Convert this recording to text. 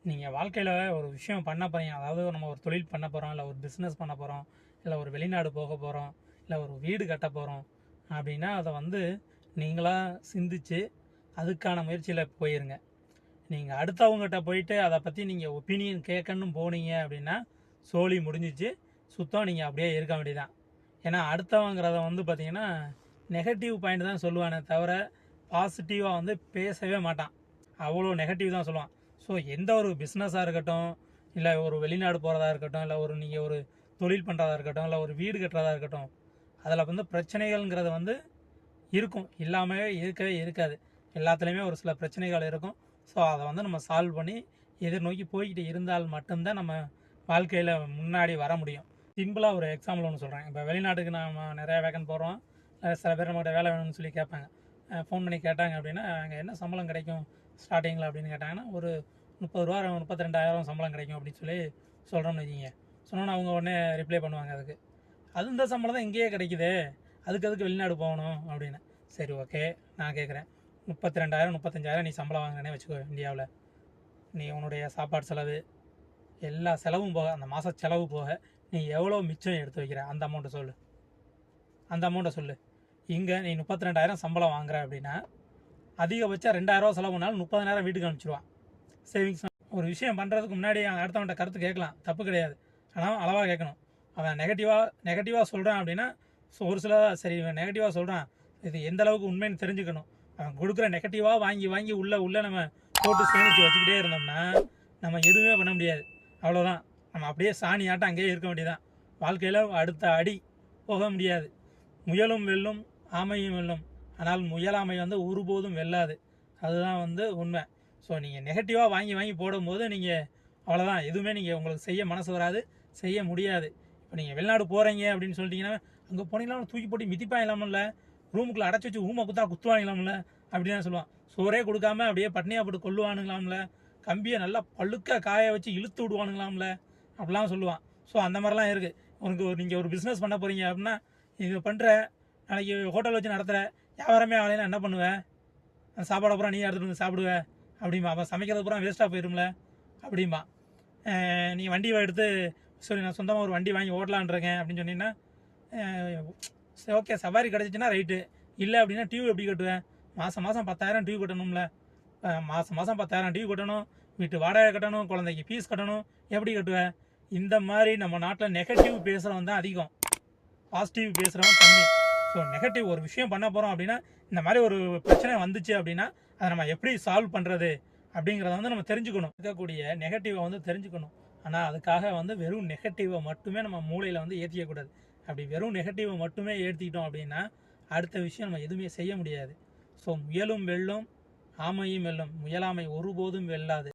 நீங்கள் வாழ்க்கையில் ஒரு விஷயம் பண்ண போகிறீங்க, அதாவது நம்ம ஒரு தொழில் பண்ண போகிறோம், இல்லை ஒரு பிஸ்னஸ் பண்ண போகிறோம், இல்லை ஒரு வெளிநாடு போக போகிறோம், இல்லை ஒரு வீடு கட்ட போகிறோம் அப்படின்னா அதை வந்து நீங்களாக சிந்திச்சு அதுக்கான முயற்சியில் போயிருங்க. நீங்கள் அடுத்தவங்ககிட்ட போயிட்டு அதை பற்றி நீங்கள் ஒப்பீனியன் கேட்கணும்னு போனீங்க அப்படின்னா சோழி முடிஞ்சிச்சு, சுத்தம் நீங்கள் அப்படியே இருக்க வேண்டியதான். ஏன்னா அடுத்தவங்கிறத வந்து பார்த்திங்கன்னா நெகட்டிவ் பாயிண்ட் தான் சொல்லுவானே தவிர பாசிட்டிவாக வந்து பேசவே மாட்டான். அவ்வளோ நெகட்டிவ் தான் சொல்லுவான். ஸோ எந்த ஒரு பிஸ்னஸாக இருக்கட்டும், இல்லை ஒரு வெளிநாடு போகிறதா இருக்கட்டும், இல்லை நீங்கள் ஒரு தொழில் பண்ணுறதா இருக்கட்டும், இல்லை ஒரு வீடு கட்டுறதா இருக்கட்டும், அதில் வந்து பிரச்சனைகள்ங்கிறது வந்து இருக்கும், இல்லாமவே இருக்கவே இருக்காது. எல்லாத்துலேயுமே ஒரு சில பிரச்சனைகள் இருக்கும். ஸோ அதை வந்து நம்ம சால்வ் பண்ணி எதிர்நோக்கி போய்கிட்டு இருந்தால் மட்டும்தான் நம்ம வாழ்க்கையில் முன்னாடி வர முடியும். சிம்பிளாக ஒரு எக்ஸாம்பிள் ஒன்று சொல்கிறேன். இப்போ வெளிநாட்டுக்கு நம்ம நிறையா வேகன் போகிறோம், சில பேர் நம்மகிட்ட வேலை வேணும்னு சொல்லி கேட்பாங்க. ஃபோன் பண்ணி கேட்டாங்க அப்படின்னா, அங்கே என்ன சம்பளம் கிடைக்கும் ஸ்டார்டிங்கில் அப்படின்னு கேட்டாங்கன்னா, ஒரு 30 ரூபா 32,000 சம்பளம் கிடைக்கும் அப்படின்னு சொல்லி சொல்கிறோம்னு வச்சுக்கிங்க. சொன்னோன்னா அவங்க உடனே ரிப்ளை பண்ணுவாங்க, அதுக்கு அது இந்த சம்பளம் தான் இங்கேயே கிடைக்குது, அதுக்கு வெளிநாடு போகணும் அப்படின்னு. சரி, ஓகே, நான் கேட்குறேன், 32,000 35,000 நீ சம்பளம் வாங்கினே வச்சுக்கோ இந்தியாவில். நீ உன்னுடைய சாப்பாடு செலவு எல்லா செலவும் போக, அந்த மாத செலவு போக நீ எவ்வளோ மிச்சம் எடுத்து வைக்கிற அந்த அமௌண்ட்டை சொல்லு. இங்கே நீ 32,000 சம்பளம் வாங்குற அப்படின்னா அதிகபட்சம் 2,000 செலவு பண்ணாலும் 30,000 வீட்டுக்கு அனுப்பிச்சிடுவான் சேவிங்ஸ். ஒரு விஷயம் பண்ணுறதுக்கு முன்னாடி அடுத்தவன்ட்ட கருத்து கேட்கலாம், தப்பு கிடையாது. ஆனால் அளவாக கேட்கணும். அவன் நெகட்டிவாக சொல்கிறான் அப்படின்னா ஒரு சில சரி இவன் நெகட்டிவாக சொல்கிறான், இது எந்த அளவுக்கு உண்மைன்னு தெரிஞ்சுக்கணும். அவன் கொடுக்குற நெகட்டிவாக வாங்கி உள்ளே நம்ம போட்டு சேமித்து வச்சுக்கிட்டே இருந்தோம்னா நம்ம எதுவுமே பண்ண முடியாது. அவ்வளோதான், நம்ம அப்படியே சாணி ஆட்டம் அங்கேயே இருக்க வேண்டியதான். வாழ்க்கையில் அடுத்த அடி போக முடியாது. முயலும் வெல்லும், ஆமையும் வெல்லும், ஆனால் முயலாமை வந்து ஒருபோதும் வெல்லாது. அதுதான் வந்து உண்மை. ஸோ நீங்கள் நெகட்டிவாக வாங்கி போடும்போது நீங்கள் அவ்வளோதான், எதுவுமே நீங்கள் உங்களுக்கு செய்ய மனசு வராது, செய்ய முடியாது. இப்போ நீங்கள் வெளிநாடு போகிறீங்க அப்படின்னு சொல்லிட்டீங்கன்னா, அங்கே போனீங்கன்னா தூக்கி போட்டு மிதிப்பாக இல்லாமல்ல, ரூமுக்குள்ளே அடைச்சி வச்சு ஊமை குத்துவாங்களாம்ல அப்படின்னு தான் சொல்லுவான். சோறே கொடுக்காம அப்படியே பட்னியாக போட்டு கொல்லுவானுங்களாம்ல, கம்பியை நல்லா பழுக்க காய வச்சு இழுத்து விடுவானுங்களாம்ல அப்படிலாம் சொல்லுவான். ஸோ அந்த மாதிரிலாம் இருக்குது. நீங்கள் ஒரு பிஸ்னஸ் பண்ண போகிறீங்க அப்படின்னா, இது பண்ணுற, நாளைக்கு ஹோட்டல் வச்சு நடத்துகிற, வியாபாரமே ஆகலைன்னா என்ன பண்ணுவேன்? அந்த சாப்பாடை பூரா நீ எடுத்துகிட்டு வந்து சாப்பிடுவேன் அப்படிம்பா. அப்போ சமைக்கிறது பூரா வேஸ்ட்டாக போயிரும்ல அப்படிம்பா. நீ வண்டி எடுத்து சரி நான் சொந்தமாக ஒரு வண்டி வாங்கி ஓட்டலான்றேங்க அப்படின்னு சொன்னீங்கன்னா, சரி ஓகே சவாரி கிடச்சிச்சின்னா ரைட்டு, இல்லை அப்படின்னா டியூ எப்படி கட்டுவேன்? மாதம் 10,000 டியூ கட்டணும்ல, மாதம் 10,000 டியூ கட்டணும், வீட்டு வாடகை கட்டணும், குழந்தைக்கு ஃபீஸ் கட்டணும், எப்படி கட்டுவேன்? இந்த மாதிரி நம்ம நாட்டில் நெகட்டிவ் பேசுகிறவன் தான் அதிகம், பாசிட்டிவ் பேசுகிறவன் கம்மி. ஸோ நெகட்டிவ் ஒரு விஷயம் பண்ண போகிறோம் அப்படின்னா, இந்த மாதிரி ஒரு பிரச்சனை வந்துச்சு அப்படின்னா அதை நம்ம எப்படி சால்வ் பண்ணுறது அப்படிங்கிறத வந்து நம்ம தெரிஞ்சுக்கணும். இருக்கக்கூடிய நெகட்டிவை வந்து தெரிஞ்சுக்கணும். ஆனால் அதுக்காக வந்து வெறும் நெகட்டிவை மட்டுமே நம்ம மூளையில் வந்து ஏற்றிக்கக்கூடாது. அப்படி வெறும் நெகட்டிவை மட்டுமே ஏற்றிக்கிட்டோம் அப்படின்னா அடுத்த விஷயம் நம்ம எதுவுமே செய்ய முடியாது. ஸோ முயலும் வெல்லும், ஆமையும் வெல்லும், முயலாமை ஒருபோதும் வெல்லாது.